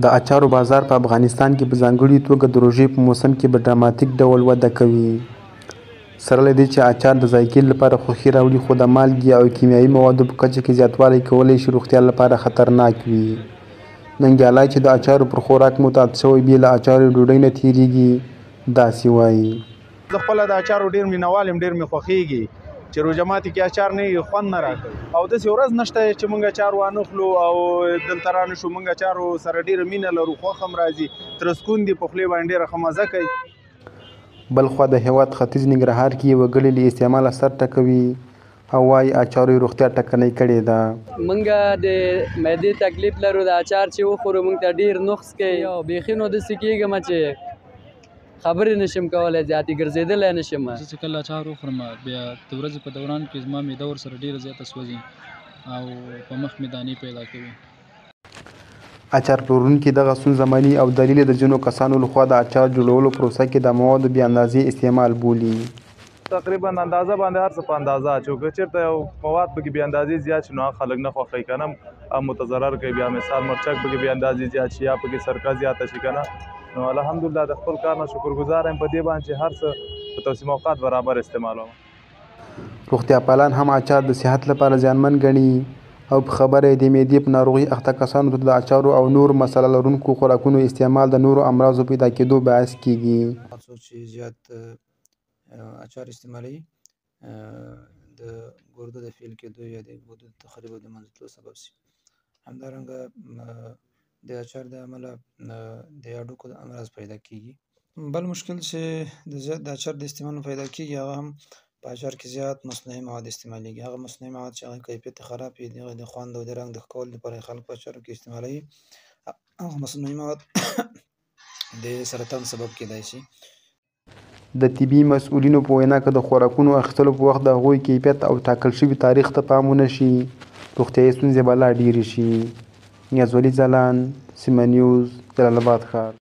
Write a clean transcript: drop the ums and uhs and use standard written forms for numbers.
د اچارو بازار په افغانستان کې په ځانګړې توګه د روژې په موسم کې په ډراماتیک ډول وده کوي. سره له دې چې اچار د ذایقې لپاره خوښي راوړي، خو د مالګې او کیمیاوي موادو په کچه کې زیاتوالی کولی شي روغتیا لپاره خطرناک وي. ننګیالی چې د اچارو پر خوراک متعهد شوی بې له اچارو ډوډۍ نه تېرېږي داسې وایي: زه خپله د اچارو ډېر مینوال یم، ډېر مې خوښېږي چې روژه ماتي کې اچار نه وي خوند نه راکوي، او داسې ورځ نشته چې موږ اچار وانه خلو او دلته را نه شو. موږ اچارو سره ډېره مینه لرو، خوښ هم راځي، ترسکون دي په خولې باندې ډېره ښه مزه کوي. بلخوا د هېواد ختیځ ننګرهار کې یې وګړي له استعماله سر ټکوي او وایي اچارو یې روغتیا ټکنۍ کړې ده. موږ د معدې تکلیف لرو، د اچار چې وخورو موږ ته ډېر نقص کوي او بیخي نو داسې کېږم چې خبرې نشم کولی، زیاتې ګرځېدلی نشم. زه چې کله اچار وخورم بیا د ورځې په دوران کې زما معده ورسره ډېره زیاته سوځي او په مخ مې دانې پیدا کوي. اچار پلورونکي دغه ستونزه مني او دلیل یې د ځینو کسانو لخوا د اچار جوړولو پروسه کې د موادو بې اندازې استعمال بولي. تقریبا اندازه باندې هر څه په اندازه چې که چېرته یو مواد پکې بې اندازې زیات شي نو هغه خلک نه خوښوي که نه متضرر کوي. بیا مثال مرچک پکې بې اندازې زیات شي یا پکې سرکه زیاته شي که نه، نو الحمدلله د خپل کار نه شکرګزار یم په دې باندې چې هر څه په توسیم اوقات برابر استعمالوم. روغتیا پالان هم اچار د صحت لپاره زیانمن ګڼي او په خبره یې د معدې په ناروغۍ اخته کسانو ته د اچارو او نورو مساله لرونکو خوراکونو استعمال د نورو امراضو پیدا کېدو باعث کېږي. څوک چې زیات اچار استعمالوي د ګردو د فیل کېدو یا د ګردو د تخریب او د منځ سبب شي. همدارنګه د اچار د امله د هډوکو د امراض پیدا کېږي. بل مشکل چې د اچار د استعمال پیدا کېږي هغه هم په اچار کې زیات مصنوعي مواد استعمالیږي. هغه مصنوعي مواد چې هغه کیفیت خراب وي، د هغې د خوند او د رنګ د ښه کولو لپاره خلک په اچارو کې استعمالوي. هغه مصنوعي مواد د سرطان سبب کېدای شي. د طبي مسؤلینو په وینا که د خوراکونو اخیستلو په وخت د هغوی کیفیت او ټاکل شوي تاریخ ته پام ونه شي، روغتیایي ستونزې به لا ډېرې شي. نیازولي ځلاند، سیمه نیوز، جلال آباد ښار.